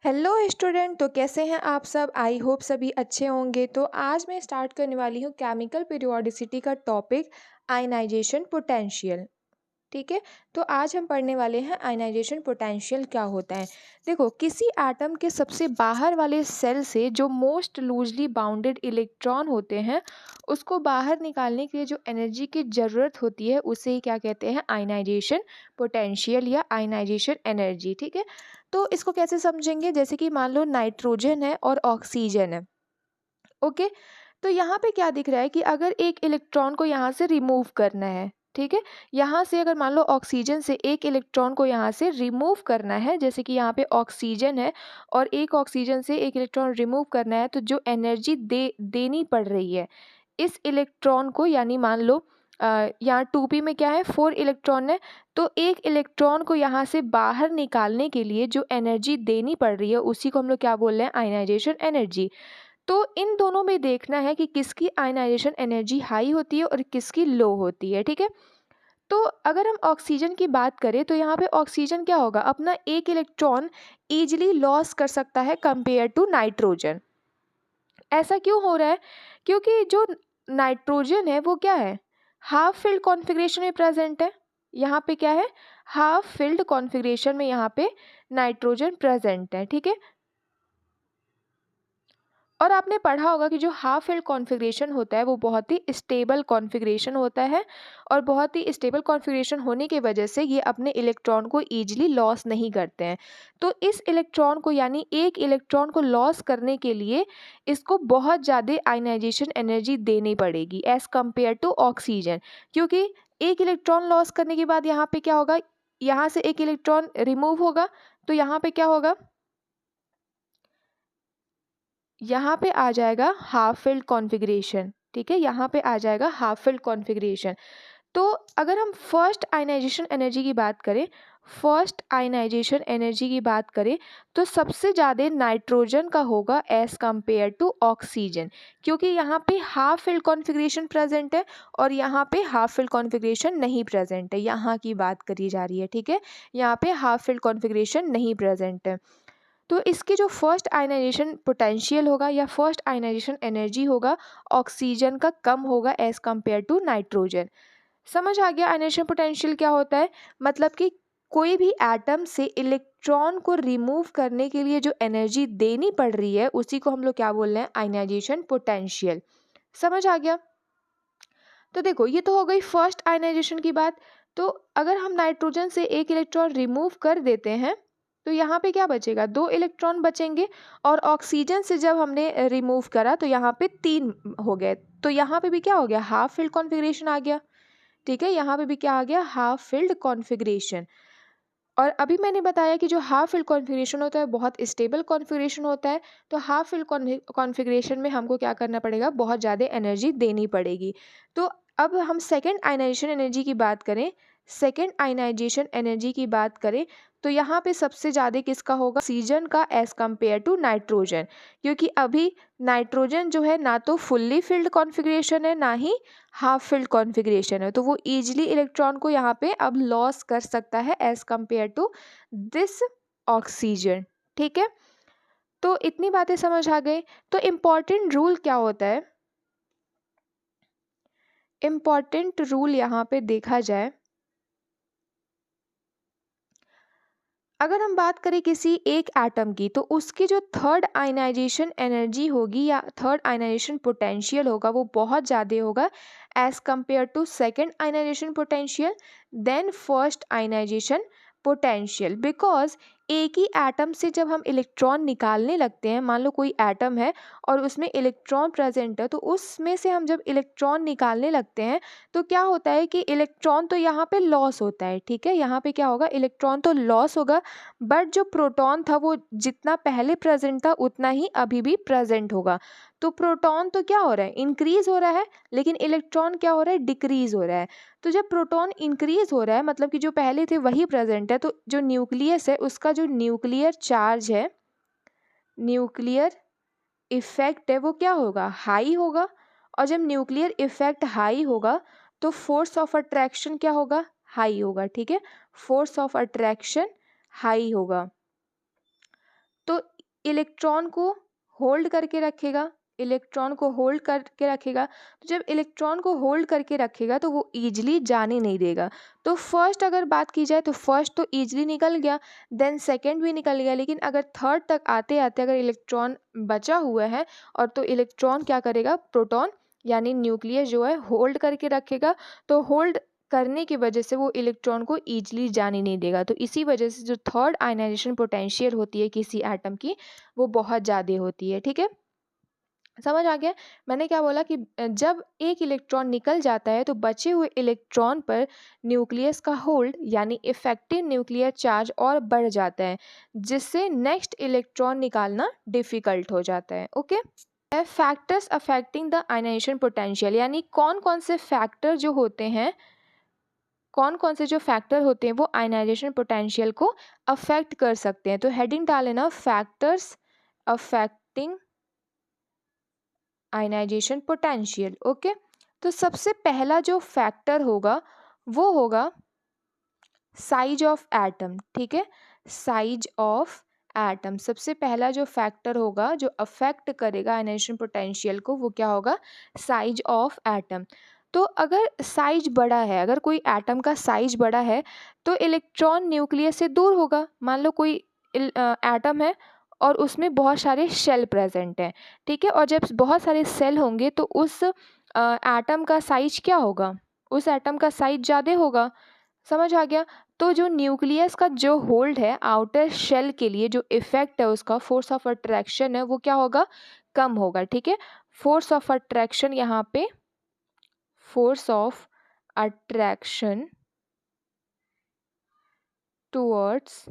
Hello student. तो कैसे हैं आप सब? आई होप सभी अच्छे होंगे। तो आज मैं स्टार्ट करने वाली हूँ केमिकल पीरियोडिसिटी का टॉपिक आयनाइजेशन पोटेंशियल। ठीक है, तो आज हम पढ़ने वाले हैं आयनाइजेशन पोटेंशियल क्या होता है। देखो, किसी एटम के सबसे बाहर वाले सेल से जो मोस्ट लूजली बाउंडेड इलेक्ट्रॉन होते हैं उसको बाहर निकालने के लिए जो एनर्जी की ज़रूरत होती है उसे ही क्या कहते हैं? आयनाइजेशन पोटेंशियल या आयनाइजेशन एनर्जी। ठीक है, तो इसको कैसे समझेंगे? जैसे कि मान लो नाइट्रोजन है और ऑक्सीजन है। ओके, तो यहाँ पे क्या दिख रहा है कि अगर एक इलेक्ट्रॉन को यहाँ से रिमूव करना है, ठीक है, यहाँ से अगर मान लो ऑक्सीजन से एक इलेक्ट्रॉन को यहाँ से रिमूव करना है, जैसे कि यहाँ पे ऑक्सीजन है और एक ऑक्सीजन से एक इलेक्ट्रॉन रिमूव करना है, तो जो एनर्जी देनी पड़ रही है इस इलेक्ट्रॉन को, यानी मान लो यहाँ 2p में क्या है, 4 इलेक्ट्रॉन है, तो एक इलेक्ट्रॉन को यहाँ से बाहर निकालने के लिए जो एनर्जी देनी पड़ रही है उसी को हम लोग क्या बोल रहे हैं? Ionisation energy. तो इन दोनों में देखना है कि किसकी आयनाइजेशन एनर्जी हाई होती है और किसकी लो होती है। ठीक है, तो अगर हम ऑक्सीजन की बात करें तो यहाँ पे ऑक्सीजन क्या होगा? अपना एक इलेक्ट्रॉन ईजिली लॉस कर सकता है कंपेयर टू नाइट्रोजन। ऐसा क्यों हो रहा है? क्योंकि जो नाइट्रोजन है वो क्या है? हाफ फिल्ड कॉन्फ़िगरेशन में प्रेजेंट है। यहाँ पे क्या है? हाफ फिल्ड कॉन्फ़िगरेशन में यहाँ पे नाइट्रोजन प्रेजेंट है। ठीक है, और आपने पढ़ा होगा कि जो हाफ फिल्ड कॉन्फ़िगरेशन होता है वो बहुत ही स्टेबल कॉन्फ़िगरेशन होता है, और बहुत ही स्टेबल कॉन्फ़िगरेशन होने की वजह से ये अपने इलेक्ट्रॉन को ईजिली लॉस नहीं करते हैं। तो इस इलेक्ट्रॉन को, यानी एक इलेक्ट्रॉन को लॉस करने के लिए इसको बहुत ज़्यादा आयनाइजेशन एनर्जी देनी पड़ेगी एज़ कम्पेयर टू ऑक्सीजन। क्योंकि एक इलेक्ट्रॉन लॉस करने के बाद यहाँ पे क्या होगा? यहाँ से एक इलेक्ट्रॉन रिमूव होगा, तो यहाँ पे क्या होगा? यहाँ पे आ जाएगा हाफ फिल्ड कॉन्फ़िगरेशन। ठीक है, यहाँ पे आ जाएगा हाफ फिल्ड कॉन्फ़िगरेशन। तो अगर हम फर्स्ट आयनाइजेशन एनर्जी की बात करें, तो सबसे ज़्यादा नाइट्रोजन का होगा एज़ कम्पेयर टू ऑक्सीजन, क्योंकि यहाँ पे हाफ फिल्ड कॉन्फ़िगरेशन प्रेजेंट है और यहाँ पे हाफ फिल्ड कॉन्फ़िगरेशन नहीं प्रेजेंट है। यहाँ की बात करी जा रही है। ठीक है, यहाँ पे हाफ फिल्ड कॉन्फ़िगरेशन नहीं प्रेजेंट है। तो इसकी जो फर्स्ट आयनाइजेशन पोटेंशियल होगा या फर्स्ट आयनाइजेशन एनर्जी होगा, ऑक्सीजन का कम होगा एज़ कम्पेयर टू नाइट्रोजन। समझ आ गया आयनाइजेशन पोटेंशियल क्या होता है? मतलब कि कोई भी एटम से इलेक्ट्रॉन को रिमूव करने के लिए जो एनर्जी देनी पड़ रही है उसी को हम लोग क्या बोल रहे हैं? Ionisation potential. समझ आ गया? तो देखो, ये तो हो गई फर्स्ट आयनाइजेशन की बात। तो अगर हम नाइट्रोजन से एक इलेक्ट्रॉन रिमूव कर देते हैं तो यहाँ पे क्या बचेगा? 2 इलेक्ट्रॉन बचेंगे, और ऑक्सीजन से जब हमने रिमूव करा तो यहाँ पे 3 हो गए। तो यहाँ पे भी क्या हो गया? हाफ फिल्ड कॉन्फ़िगरेशन आ गया। ठीक है, यहाँ पे भी क्या आ गया? Half filled configuration. और अभी मैंने बताया कि जो हाफ फिल्ड कॉन्फ़िगरेशन होता है बहुत स्टेबल कॉन्फ़िगरेशन होता है। तो हाफ फिल्ड कॉन्फ़िगरेशन में हमको क्या करना पड़ेगा? बहुत ज़्यादा एनर्जी देनी पड़ेगी। तो अब हम सेकंड आयनाइजेशन एनर्जी की बात करें, तो यहाँ पे सबसे ज़्यादा किसका होगा? ऑक्सीजन का एज़ कम्पेयर टू नाइट्रोजन। क्योंकि अभी नाइट्रोजन जो है ना तो फुल्ली फिल्ड कॉन्फ़िगरेशन है ना ही हाफ फिल्ड कॉन्फ़िगरेशन है, तो वो ईजिली इलेक्ट्रॉन को यहाँ पे अब लॉस कर सकता है as compare to this oxygen. ठीक है, तो इतनी बातें समझ आ गई। तो इम्पॉर्टेंट रूल क्या होता है? इम्पॉर्टेंट रूल यहाँ पे देखा जाए, अगर हम बात करें किसी एक एटम की तो उसकी जो थर्ड आयनाइजेशन एनर्जी होगी या थर्ड आयनाइजेशन पोटेंशियल होगा वो बहुत ज़्यादा होगा as compare to second ionisation potential then first ionisation potential. Because एक ही एटम से जब हम इलेक्ट्रॉन निकालने लगते हैं, मान लो कोई एटम है और उसमें इलेक्ट्रॉन प्रेजेंट है, तो उसमें से हम जब इलेक्ट्रॉन निकालने लगते हैं तो क्या होता है कि इलेक्ट्रॉन तो यहाँ पे लॉस होता है। ठीक है, यहाँ पे क्या होगा? इलेक्ट्रॉन तो लॉस होगा, बट जो प्रोटॉन था वो जितना पहले प्रेजेंट था उतना ही अभी भी प्रेजेंट होगा। तो प्रोटॉन तो क्या हो रहा है? इंक्रीज हो रहा है, लेकिन इलेक्ट्रॉन क्या हो रहा है? डिक्रीज हो रहा है। तो जब प्रोटॉन इंक्रीज हो रहा है मतलब कि जो पहले थे वही प्रेजेंट है, तो जो न्यूक्लियस है उसका जो न्यूक्लियर चार्ज है, न्यूक्लियर इफेक्ट है, वो क्या होगा? हाई होगा। और जब न्यूक्लियर इफेक्ट हाई होगा तो फोर्स ऑफ अट्रैक्शन क्या होगा? हाई होगा। ठीक है, फोर्स ऑफ अट्रैक्शन हाई होगा। तो इलेक्ट्रॉन को होल्ड करके रखेगा, इलेक्ट्रॉन को होल्ड करके रखेगा। तो जब इलेक्ट्रॉन को होल्ड करके रखेगा तो वो ईजिली जाने नहीं देगा। तो फर्स्ट अगर बात की जाए तो फर्स्ट तो ईजिली निकल गया, देन सेकंड भी निकल गया, लेकिन अगर थर्ड तक आते आते अगर इलेक्ट्रॉन बचा हुआ है और तो इलेक्ट्रॉन क्या करेगा, प्रोटॉन यानी न्यूक्लियस जो है होल्ड करके रखेगा। तो होल्ड करने की वजह से वो इलेक्ट्रॉन को ईजिली जाने नहीं देगा। तो इसी वजह से जो थर्ड आयनाइजेशन पोटेंशियल होती है किसी एटम की वो बहुत ज़्यादा होती है। ठीक है, समझ आ गया। मैंने क्या बोला कि जब एक इलेक्ट्रॉन निकल जाता है तो बचे हुए इलेक्ट्रॉन पर न्यूक्लियस का होल्ड यानी इफेक्टिव न्यूक्लियर चार्ज और बढ़ जाता है, जिससे नेक्स्ट इलेक्ट्रॉन निकालना डिफिकल्ट हो जाता है। Okay, factors affecting the ionisation potential, यानी कौन कौन से फैक्टर जो होते हैं, कौन कौन से जो फैक्टर होते हैं वो आयनाइजेशन पोटेंशियल को अफेक्ट कर सकते हैं। तो हेडिंग डाले ना, factors affecting ionisation potential. Okay, तो सबसे पहला जो फैक्टर होगा वो होगा साइज ऑफ एटम। ठीक है, साइज ऑफ एटम सबसे पहला जो फैक्टर होगा जो अफेक्ट करेगा आयनाइजेशन पोटेंशियल को, वो क्या होगा, साइज ऑफ एटम। तो अगर साइज बड़ा है, अगर कोई एटम का साइज बड़ा है तो इलेक्ट्रॉन न्यूक्लियस से दूर होगा। मान लो कोई एटम है और उसमें बहुत सारे शेल प्रेजेंट हैं। ठीक है, और जब बहुत सारे सेल होंगे तो उस एटम का साइज क्या होगा, उस एटम का साइज ज़्यादा होगा। समझ आ गया। तो जो न्यूक्लियस का जो होल्ड है आउटर शेल के लिए, जो इफेक्ट है उसका, फोर्स ऑफ अट्रैक्शन है, वो क्या होगा, कम होगा। ठीक है, फोर्स ऑफ अट्रैक्शन यहाँ पे, force of attraction towards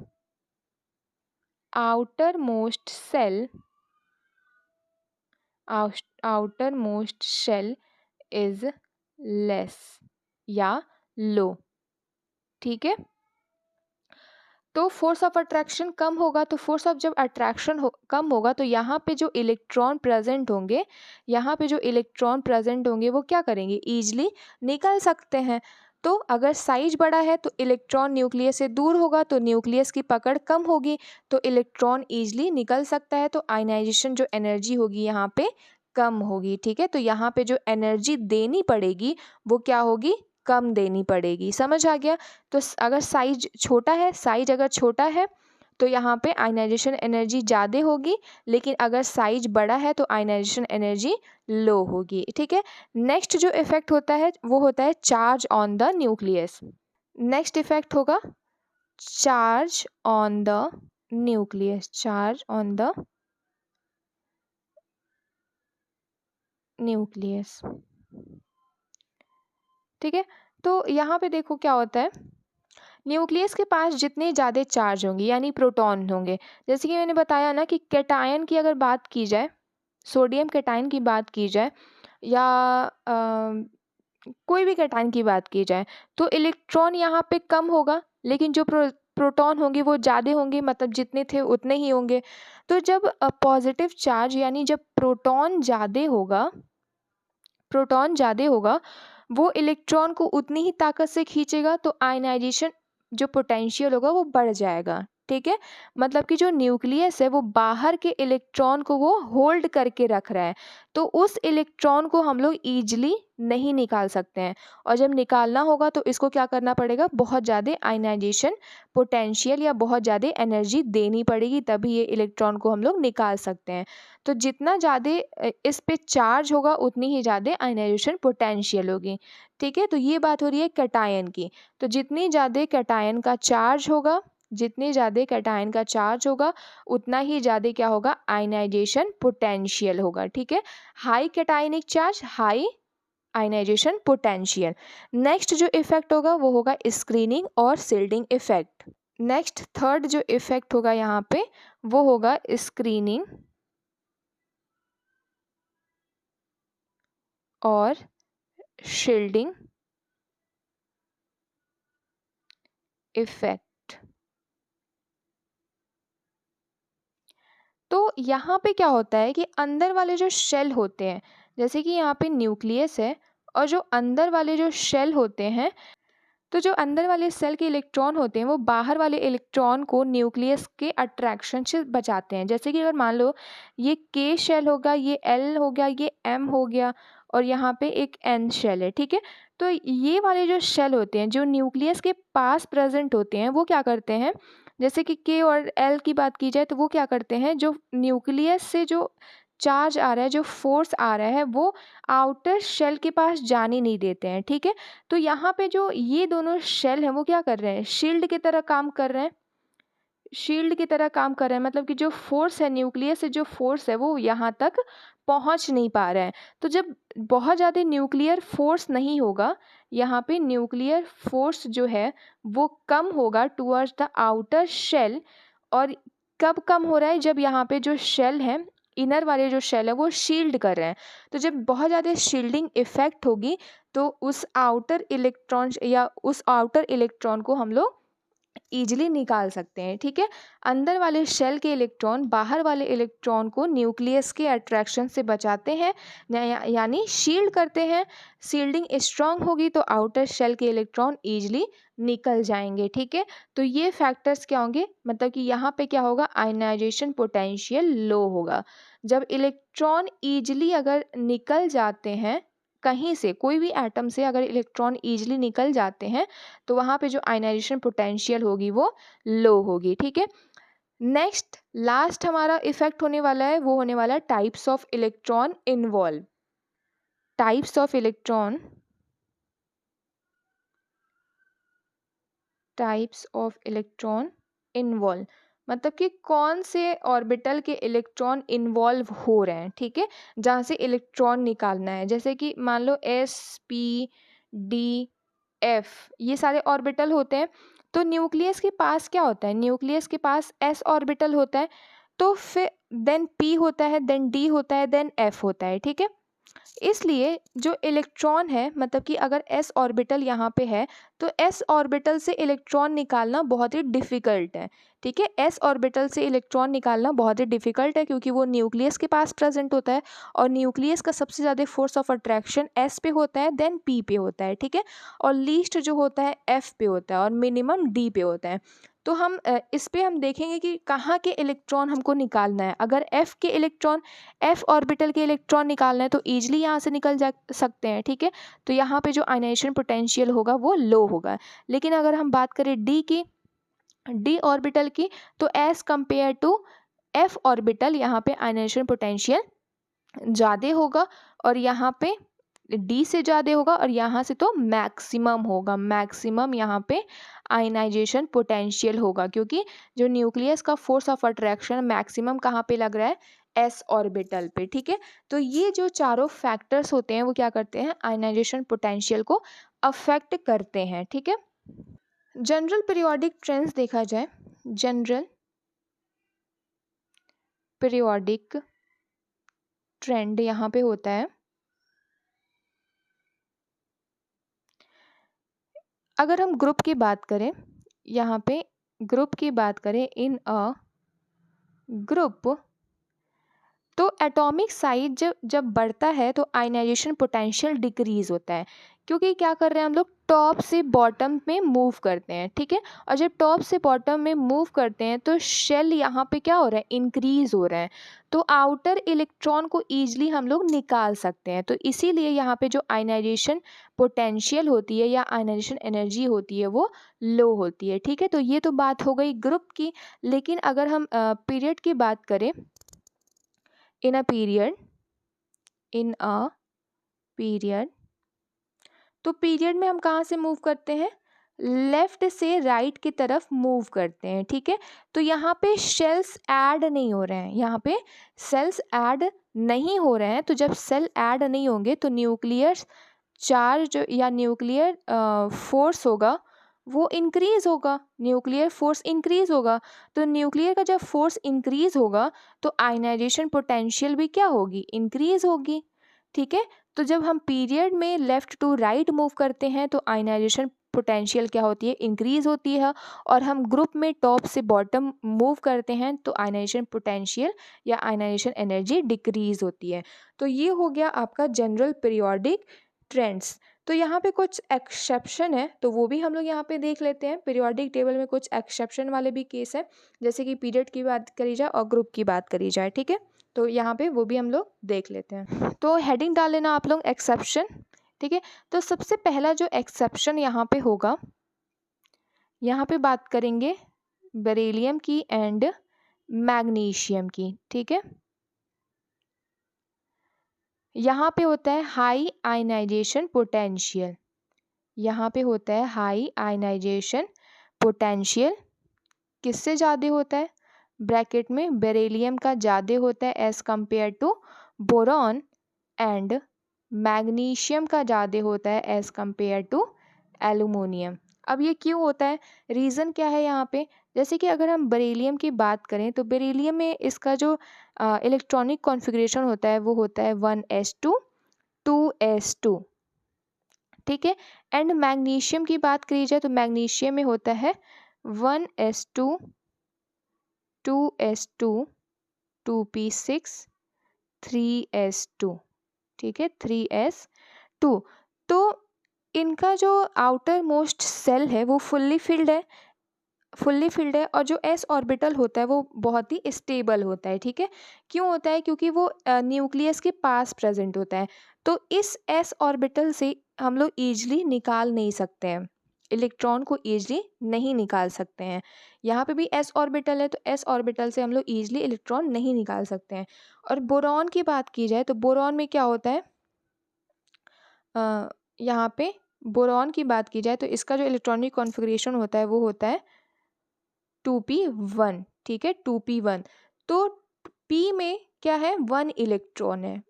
outer most cell, outer most shell is less या लो। ठीक है, तो फोर्स ऑफ अट्रैक्शन कम होगा, तो फोर्स ऑफ जब अट्रैक्शन कम होगा तो यहाँ पे जो इलेक्ट्रॉन प्रेजेंट होंगे, यहाँ पे जो इलेक्ट्रॉन प्रेजेंट होंगे वो क्या करेंगे, ईजिली निकल सकते हैं। तो अगर साइज बड़ा है तो इलेक्ट्रॉन न्यूक्लियस से दूर होगा तो न्यूक्लियस की पकड़ कम होगी, तो इलेक्ट्रॉन ईजिली निकल सकता है। तो आयनाइजेशन जो एनर्जी होगी यहाँ पे कम होगी। ठीक है, तो यहाँ पे जो एनर्जी देनी पड़ेगी वो क्या होगी, कम देनी पड़ेगी। समझ आ गया। तो अगर साइज छोटा है, साइज अगर छोटा है तो यहाँ पे आयनाइजेशन एनर्जी ज़्यादा होगी, लेकिन अगर साइज बड़ा है तो आयनाइजेशन एनर्जी लो होगी। ठीक है, नेक्स्ट जो इफेक्ट होता है वो होता है charge on the nucleus. Next effect होगा charge on the nucleus, charge on the nucleus. ठीक है, तो यहाँ पे देखो क्या होता है, न्यूक्लियस के पास जितने ज़्यादा चार्ज होंगे यानी प्रोटॉन होंगे, जैसे कि मैंने बताया ना कि कैटायन की अगर बात की जाए, सोडियम कैटायन की बात की जाए या कोई भी कैटायन की बात की जाए, तो इलेक्ट्रॉन यहाँ पे कम होगा, लेकिन जो प्रोटॉन होंगे वो ज़्यादा होंगे, मतलब जितने थे उतने ही होंगे। तो जब पॉजिटिव चार्ज यानी जब प्रोटॉन ज़्यादा होगा, प्रोटॉन ज़्यादा होगा, वो इलेक्ट्रॉन को उतनी ही ताकत से खींचेगा, तो आयनाइजेशन जो पोटेंशियल होगा वो बढ़ जाएगा। ठीक है, मतलब कि जो न्यूक्लियस है वो बाहर के इलेक्ट्रॉन को वो होल्ड करके रख रहा है, तो उस इलेक्ट्रॉन को हम लोग ईजिली नहीं निकाल सकते हैं। और जब निकालना होगा तो इसको क्या करना पड़ेगा, बहुत ज़्यादा आयनाइजेशन पोटेंशियल या बहुत ज़्यादा एनर्जी देनी पड़ेगी, तभी ये इलेक्ट्रॉन को हम लोग निकाल सकते हैं। तो जितना ज़्यादा इस पे चार्ज होगा उतनी ही ज़्यादा आयनाइजेशन पोटेंशियल होगी। ठीक है, तो ये बात हो रही है कैटायन की। तो जितनी ज़्यादा कैटायन का चार्ज होगा, जितने ज़्यादा कैटायन का चार्ज होगा उतना ही ज़्यादा क्या होगा, आयनाइजेशन पोटेंशियल होगा। ठीक है, high cationic charge, high ionisation potential. Next जो इफेक्ट होगा वो होगा स्क्रीनिंग और सील्डिंग इफेक्ट। नेक्स्ट थर्ड जो इफेक्ट होगा यहाँ पे वो होगा स्क्रीनिंग और शील्डिंग इफेक्ट। तो यहाँ पे क्या होता है कि अंदर वाले जो शेल होते हैं, जैसे कि यहाँ पे न्यूक्लियस है और जो अंदर वाले जो शेल होते हैं तो जो अंदर वाले सेल के इलेक्ट्रॉन होते हैं वो बाहर वाले इलेक्ट्रॉन को न्यूक्लियस के अट्रैक्शन से बचाते हैं। जैसे कि अगर मान लो ये के शेल होगा, ये एल हो गया, ये एम हो गया और यहाँ पे एक एन शेल है, ठीक है। तो ये वाले जो शेल होते हैं जो न्यूक्लियस के पास प्रेजेंट होते हैं वो क्या करते हैं, जैसे कि के और एल की बात की जाए तो वो क्या करते हैं, जो न्यूक्लियस से जो चार्ज आ रहा है, जो फोर्स आ रहा है, वो आउटर शेल के पास जाने नहीं देते हैं, ठीक है। तो यहाँ पे जो ये दोनों शेल हैं वो क्या कर रहे हैं, शील्ड की तरह काम कर रहे हैं। शील्ड की तरह काम कर रहे हैं, मतलब कि जो फोर्स है न्यूक्लियस से, जो फोर्स है वो यहाँ तक पहुँच नहीं पा रहा है। तो जब बहुत ज़्यादा न्यूक्लियर फोर्स नहीं होगा, यहाँ पे न्यूक्लियर फोर्स जो है वो कम होगा टुवर्ड्स द आउटर शेल। और कब कम हो रहा है, जब यहाँ पे जो शेल है, इनर वाले जो शेल है वो शील्ड कर रहे हैं। तो जब बहुत ज़्यादा शील्डिंग इफेक्ट होगी तो उस आउटर इलेक्ट्रॉन या उस आउटर इलेक्ट्रॉन को हम लोग ईजिली निकाल सकते हैं, ठीक है। अंदर वाले शेल के इलेक्ट्रॉन बाहर वाले इलेक्ट्रॉन को न्यूक्लियस के अट्रैक्शन से बचाते हैं, यानी शील्ड करते हैं। शील्डिंग स्ट्रांग होगी तो आउटर शेल के इलेक्ट्रॉन ईजिली निकल जाएंगे, ठीक है। तो ये फैक्टर्स क्या होंगे, मतलब कि यहाँ पे क्या होगा, आयनाइजेशन पोटेंशियल लो होगा। जब इलेक्ट्रॉन ईजिली अगर निकल जाते हैं, कहीं से कोई भी एटम से अगर इलेक्ट्रॉन ईजिली निकल जाते हैं तो वहाँ पे जो आयनाइजेशन पोटेंशियल होगी वो लो होगी, ठीक है। नेक्स्ट लास्ट हमारा इफेक्ट होने वाला है, वो होने वाला है types of electron involve. Types of electron, types of electron involve, मतलब कि कौन से ऑर्बिटल के इलेक्ट्रॉन इन्वॉल्व हो रहे हैं, ठीक है, जहाँ से इलेक्ट्रॉन निकालना है। जैसे कि मान लो एस, पी, डी, एफ, ये सारे ऑर्बिटल होते हैं। तो न्यूक्लियस के पास क्या होता है, न्यूक्लियस के पास एस ऑर्बिटल होता है, तो फिर देन पी होता है, देन डी होता है, देन एफ होता है, ठीक है। इसलिए जो इलेक्ट्रॉन है, मतलब कि अगर एस ऑर्बिटल यहाँ पे है तो एस ऑर्बिटल से इलेक्ट्रॉन निकालना बहुत ही डिफ़िकल्ट है, ठीक है। एस ऑर्बिटल से इलेक्ट्रॉन निकालना बहुत ही डिफ़िकल्ट है क्योंकि वो न्यूक्लियस के पास प्रेजेंट होता है और न्यूक्लियस का सबसे ज़्यादा फोर्स ऑफ अट्रैक्शन एस पे होता है, देन पी पे होता है, ठीक है। और लीस्ट जो होता है एफ पे होता है और मिनिमम डी पे होता है। तो हम इस पे हम देखेंगे कि कहाँ के इलेक्ट्रॉन हमको निकालना है। अगर एफ के इलेक्ट्रॉन, एफ ऑर्बिटल के इलेक्ट्रॉन निकालना है तो ईजिली यहाँ से निकल जा सकते हैं, ठीक है। तो यहाँ पे जो आयनाइजेशन पोटेंशियल होगा वो लो होगा। लेकिन अगर हम बात करें डी की, डी ऑर्बिटल की, तो as compare to F orbital यहाँ पे आयनाइजेशन पोटेंशियल ज़्यादा होगा और यहाँ पे डी से ज़्यादा होगा और यहाँ से तो मैक्सिमम होगा। मैक्सिमम यहाँ पे आयनाइजेशन पोटेंशियल होगा क्योंकि जो न्यूक्लियस का फोर्स ऑफ अट्रैक्शन मैक्सिमम कहाँ पे लग रहा है, एस ऑर्बिटल पे, ठीक है। तो ये जो चारों फैक्टर्स होते हैं वो क्या करते हैं, आयनाइजेशन पोटेंशियल को अफेक्ट करते हैं, ठीक है। जनरल पीरियोडिक ट्रेंड्स देखा जाए, जनरल पीरियोडिक ट्रेंड यहाँ पे होता है, अगर हम ग्रुप की बात करें, यहाँ पे ग्रुप की बात करें, इन अ ग्रुप, तो एटॉमिक साइज जब जब बढ़ता है तो आयनाइजेशन पोटेंशियल डिक्रीज होता है क्योंकि क्या कर रहे हैं हम लोग, टॉप से बॉटम में मूव करते हैं, ठीक है। और जब टॉप से बॉटम में मूव करते हैं तो शेल यहाँ पे क्या हो रहा है, इंक्रीज हो रहा है। तो आउटर इलेक्ट्रॉन को ईजिली हम लोग निकाल सकते हैं। तो इसीलिए यहाँ पे जो आयनाइजेशन पोटेंशियल होती है या आयनाइजेशन एनर्जी होती है वो लो होती है, ठीक है। तो ये तो बात हो गई ग्रुप की। लेकिन अगर हम पीरियड की बात करें, in a period, in a period, तो पीरियड में हम कहाँ से मूव करते हैं, लेफ्ट से राइट की तरफ मूव करते हैं, ठीक है। तो यहाँ पे शेल्स ऐड नहीं हो रहे हैं, यहाँ पे सेल्स ऐड नहीं हो रहे हैं। तो जब सेल ऐड नहीं होंगे तो न्यूक्लियर चार्ज या न्यूक्लियर फोर्स होगा वो इंक्रीज होगा, न्यूक्लियर फोर्स इंक्रीज होगा। तो न्यूक्लियर का जब फोर्स इंक्रीज होगा तो आयनाइजेशन पोटेंशियल भी क्या होगी, इंक्रीज होगी, ठीक है। तो जब हम पीरियड में लेफ़्ट टू राइट मूव करते हैं तो आयनाइजेशन पोटेंशियल क्या होती है, इंक्रीज होती है। और हम ग्रुप में टॉप से बॉटम मूव करते हैं तो आयनाइजेशन पोटेंशियल या आयनाइजेशन एनर्जी डिक्रीज होती है। तो ये हो गया आपका जनरल पीरियोडिक ट्रेंड्स। तो यहाँ पे कुछ एक्सेप्शन है, तो वो भी हम लोग यहाँ पे देख लेते हैं। पीरियोडिक टेबल में कुछ एक्सेप्शन वाले भी केस है, जैसे कि पीरियड की बात करी जाए और ग्रुप की बात करी जाए, ठीक है। तो यहाँ पे वो भी हम लोग देख लेते हैं। तो हेडिंग डाल लेना आप लोग एक्सेप्शन, ठीक है। तो सबसे पहला जो एक्सेप्शन यहाँ पे होगा, यहाँ पे बात करेंगे बेरिलियम की एंड मैग्नीशियम की, ठीक है। यहाँ पे होता है हाई आयनाइजेशन पोटेंशियल, यहाँ पे होता है हाई आयनाइजेशन पोटेंशियल। किससे ज़्यादा होता है? ब्रैकेट में बेरिलियम का ज़्यादा होता है as compare to boron, and magnesium का ज़्यादा होता है एज़ कंपेयर टू एल्यूमिनियम। अब ये क्यों होता है, रीज़न क्या है यहाँ पे? जैसे कि अगर हम बेरिलियम की बात करें तो बेरिलियम में इसका जो इलेक्ट्रॉनिक कॉन्फ़िगरेशन होता है वो होता है 1s2 2s2, ठीक है। एंड मैग्नीशियम की बात करी जाए तो मैग्नीशियम में होता है 1s2 2s2 2p6 3s2, ठीक है, 3s2। तो इनका जो आउटर मोस्ट सेल है वो फुल्ली फिल्ड है और जो s ऑर्बिटल होता है वो बहुत ही स्टेबल होता है, ठीक है। क्यों होता है? क्योंकि वो न्यूक्लियस के पास प्रेजेंट होता है। तो इस s ऑर्बिटल से हम लोग ईजिली निकाल नहीं सकते हैं, इलेक्ट्रॉन को ईजिली नहीं निकाल सकते हैं। यहाँ पे भी s ऑर्बिटल है, तो s ऑर्बिटल से हम लोग ईजिली इलेक्ट्रॉन नहीं निकाल सकते हैं। और बोरॉन की बात की जाए तो बोरॉन में क्या होता है, यहाँ पे बोरॉन की बात की जाए तो इसका जो इलेक्ट्रॉनिक कॉन्फ़िगरेशन होता है वो होता है 2p1, ठीक है, 2p1। तो p में क्या है, 1 इलेक्ट्रॉन है,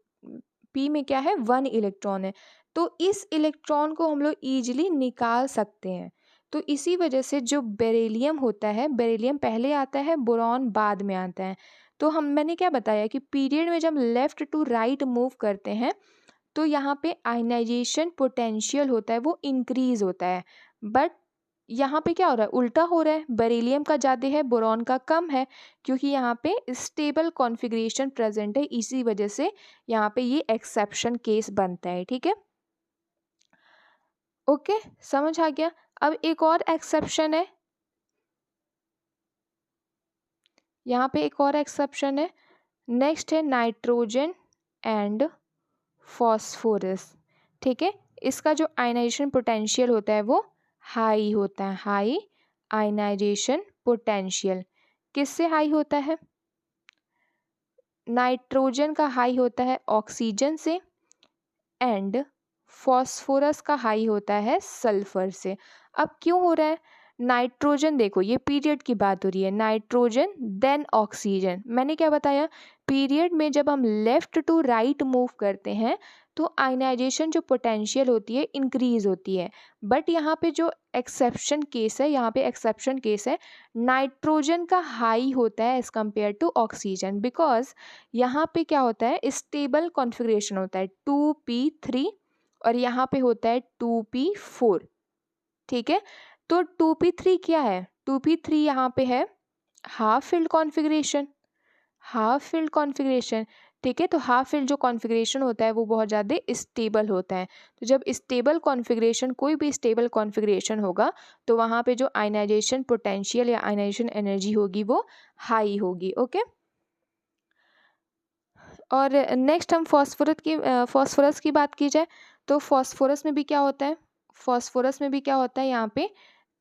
p में क्या है, 1 इलेक्ट्रॉन है। तो इस इलेक्ट्रॉन को हम लोग ईजिली निकाल सकते हैं। तो इसी वजह से जो बेरिलियम होता है, बेरिलियम पहले आता है, बोरॉन बाद में आता है। तो मैंने क्या बताया कि पीरियड में जब लेफ़्ट टू राइट मूव करते हैं तो यहाँ पे आयनाइजेशन पोटेंशियल होता है वो इंक्रीज होता है। बट यहाँ पे क्या हो रहा है, उल्टा हो रहा है, बेरिलियम का ज़्यादा है, बोरॉन का कम है, क्योंकि यहाँ पे स्टेबल कॉन्फ़िगरेशन प्रेजेंट है। इसी वजह से यहाँ पे ये एक्सेप्शन केस बनता है, ठीक है। ओके, समझ आ गया। अब एक और एक्सेप्शन है, यहाँ पे एक और एक्सेप्शन है। नेक्स्ट है नाइट्रोजन एंड फॉस्फोरस, ठीक है। इसका जो आयनाइजेशन पोटेंशियल होता है वो हाई होता है, हाई आयनाइजेशन पोटेंशियल। किससे हाई होता है? नाइट्रोजन का हाई होता है ऑक्सीजन से, एंड फॉस्फोरस का हाई होता है सल्फर से। अब क्यों हो रहा है? नाइट्रोजन, देखो ये पीरियड की बात हो रही है, नाइट्रोजन देन ऑक्सीजन। मैंने क्या बताया, पीरियड में जब हम लेफ्ट टू राइट मूव करते हैं तो आयनाइजेशन जो पोटेंशियल होती है इंक्रीज होती है। बट यहाँ पे जो एक्सेप्शन केस है, यहाँ पे एक्सेप्शन केस है, नाइट्रोजन का हाई होता है as compare to oxygen, because यहाँ पे क्या होता है, स्टेबल कॉन्फ़िगरेशन होता है 2p3 और यहाँ पे होता है 2p4, ठीक है। तो 2p3 क्या है, 2p3 यहाँ पे है half filled configuration, half filled configuration, ठीक है। तो हाफ फिल्ड जो कॉन्फ़िगरेशन होता है वो बहुत ज़्यादा स्टेबल होता है। तो जब स्टेबल कॉन्फ़िगरेशन, कोई भी स्टेबल कॉन्फ़िगरेशन होगा तो वहाँ पे जो आयनाइजेशन पोटेंशियल या आयनाइजेशन एनर्जी होगी वो हाई होगी, ओके। और नेक्स्ट हम फॉस्फोरस की बात की जाए तो फॉस्फोरस में भी क्या होता है, फॉस्फोरस में भी क्या होता है, यहाँ पे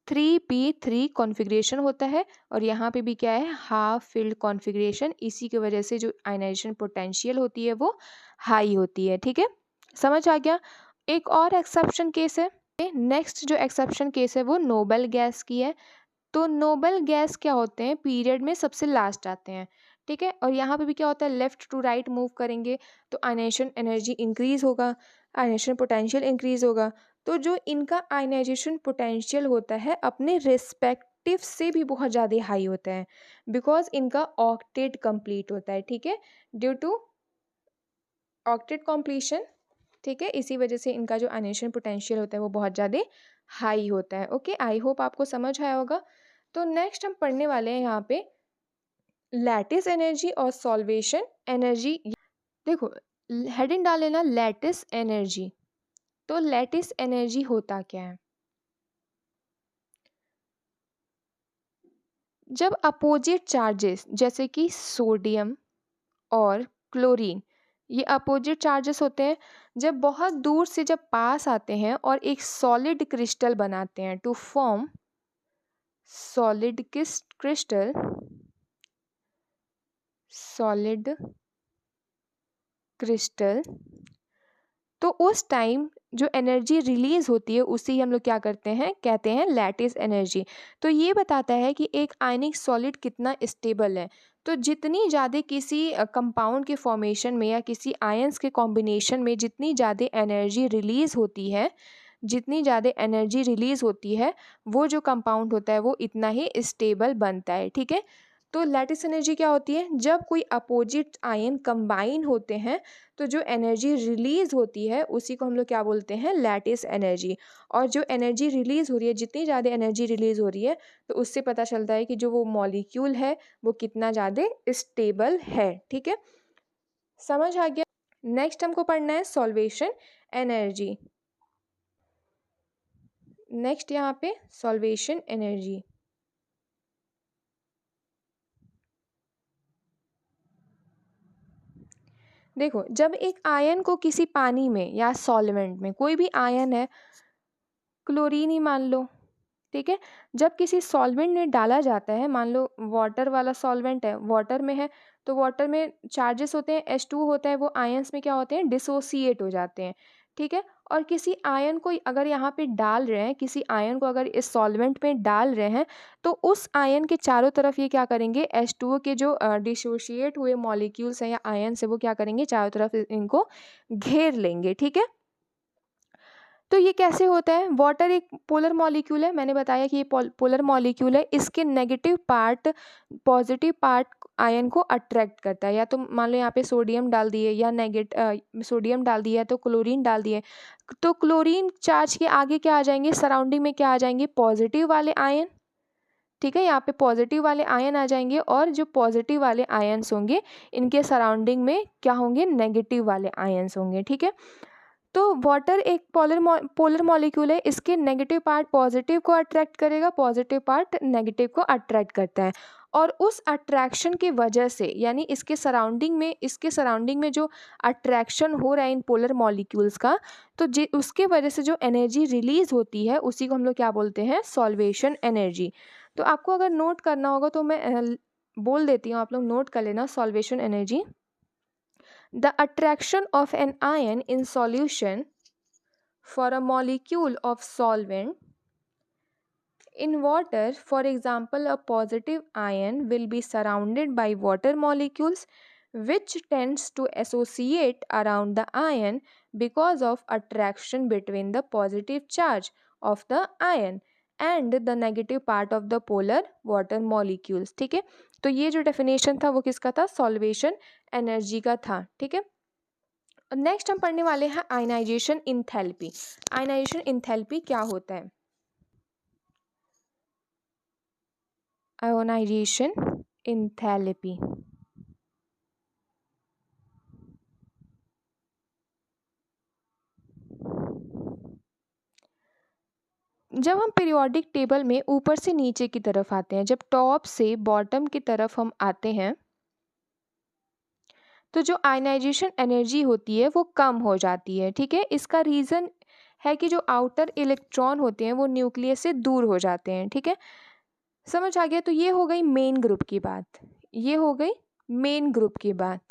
3p3 कॉन्फ़िगरेशन होता है और यहाँ पे भी क्या है, हाफ फिल्ड कॉन्फ़िगरेशन। इसी की वजह से जो आयनाइजेशन पोटेंशियल होती है वो हाई होती है, ठीक है, समझ आ गया। एक और एक्सेप्शन केस है, नेक्स्ट जो एक्सेप्शन केस है वो नोबल गैस की है। तो नोबल गैस क्या होते हैं, पीरियड में सबसे लास्ट आते हैं, ठीक है। और यहाँ पे भी क्या होता है, लेफ्ट टू राइट मूव करेंगे तो आयनाइजेशन एनर्जी इंक्रीज होगा, आयनाइजेशन पोटेंशियल इंक्रीज होगा। तो जो इनका आयनाइजेशन पोटेंशियल होता है अपने रिस्पेक्टिव से भी बहुत ज़्यादा हाई होता है, बिकॉज इनका ऑक्टेट कंप्लीट होता है, ठीक है, ड्यू टू ऑक्टेट कॉम्प्लीशन, ठीक है। इसी वजह से इनका जो आयनाइजेशन पोटेंशियल होता है वो बहुत ज़्यादा हाई होता है, ओके। आई होप आपको समझ आया होगा। तो नेक्स्ट हम पढ़ने वाले हैं यहाँ पे लैटिस एनर्जी और सॉल्वेशन एनर्जी। देखो हेडिंग डाल लेना लैटिस एनर्जी, तो लैटिस एनर्जी होता क्या है? जब अपोजिट चार्जेस जैसे कि सोडियम और क्लोरीन, ये अपोजिट चार्जेस होते हैं, जब बहुत दूर से जब पास आते हैं और एक सॉलिड क्रिस्टल बनाते हैं to form solid crystal, solid crystal, तो उस टाइम जो एनर्जी रिलीज होती है उसी हम लोग क्या करते हैं, कहते हैं लैटिस एनर्जी। तो ये बताता है कि एक आयनिक सॉलिड कितना स्टेबल है। तो जितनी ज़्यादा किसी कंपाउंड के फॉर्मेशन में या किसी आयंस के कॉम्बिनेशन में जितनी ज़्यादा एनर्जी रिलीज होती है, जितनी ज़्यादा एनर्जी रिलीज होती है, वो जो कंपाउंड होता है वो इतना ही स्टेबल बनता है। ठीक है, तो लैटिस एनर्जी क्या होती है? जब कोई अपोजिट आयन कंबाइन होते हैं तो जो एनर्जी रिलीज होती है उसी को हम लोग क्या बोलते हैं, लैटिस एनर्जी। और जो एनर्जी रिलीज हो रही है, जितनी ज़्यादा एनर्जी रिलीज हो रही है, तो उससे पता चलता है कि जो वो मॉलिक्यूल है वो कितना ज़्यादा स्टेबल है। ठीक है, समझ आ गया? नेक्स्ट हमको पढ़ना है सॉल्वेशन एनर्जी। नेक्स्ट यहाँ पे सॉल्वेशन एनर्जी। देखो, जब एक आयन को किसी पानी में या सॉल्वेंट में, कोई भी आयन है, क्लोरीन ही मान लो, ठीक है, जब किसी सॉल्वेंट में डाला जाता है, मान लो वाटर वाला सॉल्वेंट है, वाटर में है, तो वाटर में चार्जेस होते हैं, H2 होता है, वो आयंस में क्या होते हैं, डिसोसिएट हो जाते हैं। ठीक है, और किसी आयन को अगर यहाँ पे डाल रहे हैं, किसी आयन को अगर इस सॉल्वेंट में डाल रहे हैं, तो उस आयन के चारों तरफ ये क्या करेंगे, H2O के जो डिसोसिएट हुए मॉलिक्यूल्स हैं या आयन से, वो क्या करेंगे, चारों तरफ इनको घेर लेंगे। ठीक है, तो ये कैसे होता है? वाटर एक पोलर मॉलिक्यूल है, मैंने बताया कि ये पोलर मॉलिक्यूल है, इसके negative part positive part ion को अट्रैक्ट करता है। या तो मान लो यहाँ पे सोडियम डाल दिए या सोडियम डाल दिया तो क्लोरीन डाल दिए, तो क्लोरीन चार्ज के आगे क्या आ जाएंगे, सराउंडिंग में क्या आ जाएंगे, पॉजिटिव वाले आयन। ठीक है, यहाँ पे पॉजिटिव वाले आयन आ जाएंगे, और जो पॉजिटिव वाले आयन्स होंगे इनके सराउंडिंग में क्या होंगे, नेगेटिव वाले आयन्स होंगे। ठीक है, तो वाटर एक पोलर मॉलिक्यूल है, इसके नेगेटिव पार्ट पॉजिटिव को अट्रैक्ट करेगा, पॉजिटिव पार्ट नेगेटिव को अट्रैक्ट करता है। और उस अट्रैक्शन की वजह से, यानी इसके सराउंडिंग में जो अट्रैक्शन हो रहा है इन पोलर मॉलिक्यूल्स का, तो उसके वजह से जो एनर्जी रिलीज होती है उसी को हम लोग क्या बोलते हैं, सॉल्वेशन एनर्जी। तो आपको अगर नोट करना होगा तो मैं बोल देती हूँ, आप लोग नोट कर लेना solvation energy. The attraction of an ion in solution for a molecule of solvent in water, for example, a positive ion will be surrounded by water molecules which tends to associate around the ion because of attraction between the positive charge of the ion and the negative part of the polar water molecules। ठीक है, तो ये जो definition था वो किसका था, solvation energy का था। ठीक है, नेक्स्ट हम पढ़ने वाले हैं आयनाइजेशन इंथैल्पी। आयनाइजेशन इंथैल्पी क्या होता है? आयोनाइजेशन इंथैल्पी, जब हम पीरियोडिक टेबल में ऊपर से नीचे की तरफ आते हैं, जब टॉप से बॉटम की तरफ हम आते हैं, तो जो आयनाइजेशन एनर्जी होती है वो कम हो जाती है। ठीक है, इसका रीज़न है कि जो आउटर इलेक्ट्रॉन होते हैं वो न्यूक्लियस से दूर हो जाते हैं। ठीक है, समझ आ गया? तो ये हो गई मेन ग्रुप की बात, ये हो गई मेन ग्रुप की बात,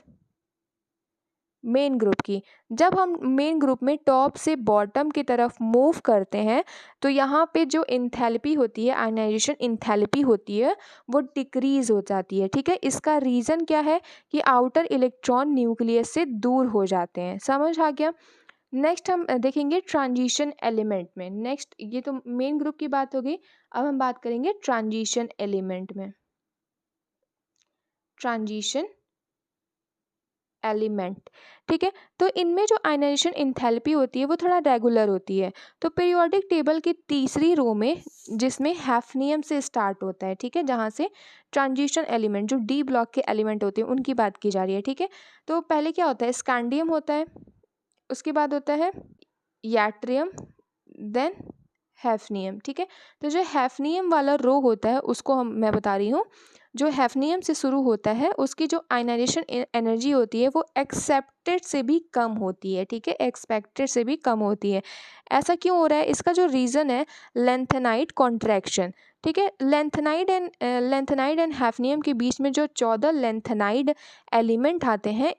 मेन ग्रुप की। जब हम मेन ग्रुप में टॉप से बॉटम की तरफ मूव करते हैं, तो यहाँ पे जो इंथैल्पी होती है, आयनाइजेशन इंथैल्पी होती है, वो डिक्रीज हो जाती है। ठीक है, इसका रीज़न क्या है कि आउटर इलेक्ट्रॉन न्यूक्लियस से दूर हो जाते हैं। समझ आ गया? नेक्स्ट हम देखेंगे ट्रांजिशन एलिमेंट में। नेक्स्ट, ये तो मेन ग्रुप की बात हो गई, अब हम बात करेंगे ट्रांजिशन एलिमेंट में। ट्रांजिशन एलिमेंट, ठीक है, तो इनमें जो आयनाइजेशन इंथैल्पी होती है वो थोड़ा रेगुलर होती है। तो पीरियोडिक टेबल की तीसरी रो में, जिसमें हैफनियम से स्टार्ट होता है, ठीक है, जहाँ से ट्रांजिशन एलिमेंट जो डी ब्लॉक के एलिमेंट होते हैं उनकी बात की जा रही है। ठीक है, तो पहले क्या होता है, स्कैंडियम होता है, उसके बाद होता है याट्रियम, देन हैफनियम। ठीक है, तो जो हैफनियम वाला रो होता है उसको मैं बता रही हूँ, जो हैफनियम से शुरू होता है उसकी जो आयनाइजेशन एनर्जी होती है वो एक्सेप्टेड से भी कम होती है। ठीक है, एक्सपेक्टेड से भी कम होती है। ऐसा क्यों हो रहा है? इसका जो रीज़न है लेंथेनाइड कॉन्ट्रैक्शन। ठीक है, लेंथेनाइड एंड हैफनियम के बीच में जो 14 लेंथेनाइड एलिमेंट आते हैं,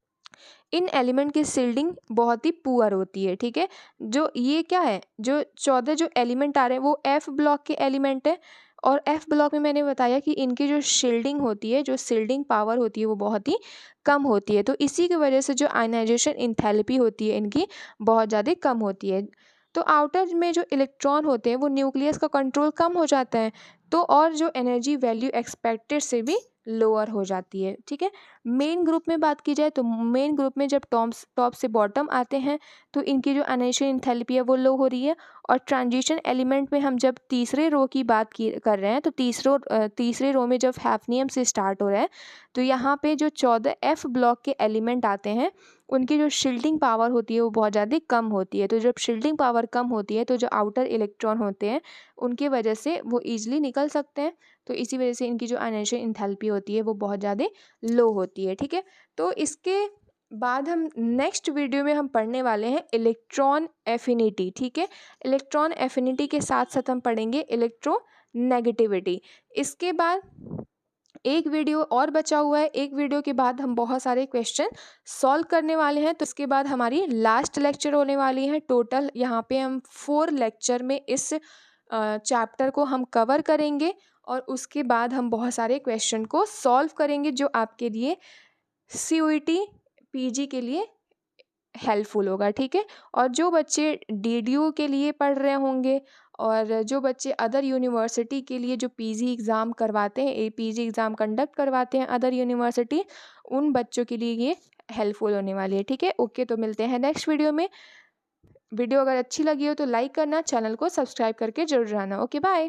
इन एलिमेंट की शिल्डिंग बहुत ही पुअर होती है। ठीक है, जो ये क्या है, जो 14 जो एलिमेंट आ रहे हैं वो एफ ब्लॉक के एलिमेंट है, और एफ ब्लॉक में मैंने बताया कि इनकी जो शिल्डिंग होती है, जो शिल्डिंग पावर होती है वो बहुत ही कम होती है। तो इसी की वजह से जो आयनाइजेशन इंथैल्पी होती है इनकी बहुत ज़्यादा कम होती है। तो आउटर में जो इलेक्ट्रॉन होते हैं वो न्यूक्लियस का कंट्रोल कम हो जाता है, तो और जो एनर्जी वैल्यू एक्सपेक्टेड से भी लोअर हो जाती है। ठीक है, मेन ग्रुप में बात की जाए तो मेन ग्रुप में जब टॉप से बॉटम आते हैं तो इनकी जो आयनाइजेशन एंथैल्पी है वो लो हो रही है। और ट्रांजिशन एलिमेंट में हम जब तीसरे रो की बात कर रहे हैं तो तीसरे रो में जब हैफनियम से स्टार्ट हो रहा है तो यहाँ पे जो 14 एफ ब्लॉक के एलिमेंट आते हैं उनकी जो शिल्डिंग पावर होती है वो बहुत ज़्यादा कम होती है। तो जब शिल्डिंग पावर कम होती है तो जो आउटर इलेक्ट्रॉन होते हैं उनकी वजह से वो ईजिली निकल सकते हैं, तो इसी वजह से इनकी जो आयनाइजेशन एंथैल्पी होती है वो बहुत ज़्यादा लो होती है। ठीक है, तो इसके बाद हम नेक्स्ट वीडियो में हम पढ़ने वाले हैं इलेक्ट्रॉन एफिनिटी। ठीक है, इलेक्ट्रॉन एफिनिटी के साथ साथ हम पढ़ेंगे इलेक्ट्रोनेगेटिविटी। इसके बाद एक वीडियो और बचा हुआ है, एक वीडियो के बाद हम बहुत सारे क्वेश्चन सॉल्व करने वाले हैं। तो इसके बाद हमारी लास्ट लेक्चर होने वाली है। टोटल यहाँ पे हम 4 लेक्चर में इस चैप्टर को हम कवर करेंगे, और उसके बाद हम बहुत सारे क्वेश्चन को सॉल्व करेंगे जो आपके लिए CUET PG के लिए हेल्पफुल होगा। ठीक है, और जो बच्चे DDU के लिए पढ़ रहे होंगे और जो बच्चे अदर यूनिवर्सिटी के लिए जो PG एग्ज़ाम करवाते हैं, PG एग्ज़ाम कंडक्ट करवाते हैं अदर यूनिवर्सिटी, उन बच्चों के लिए ये हेल्पफुल होने वाली है। ठीक है, ओके, तो मिलते हैं नेक्स्ट वीडियो में। वीडियो अगर अच्छी लगी हो तो लाइक करना, चैनल को सब्सक्राइब करके जरूर रहना। Okay, bye.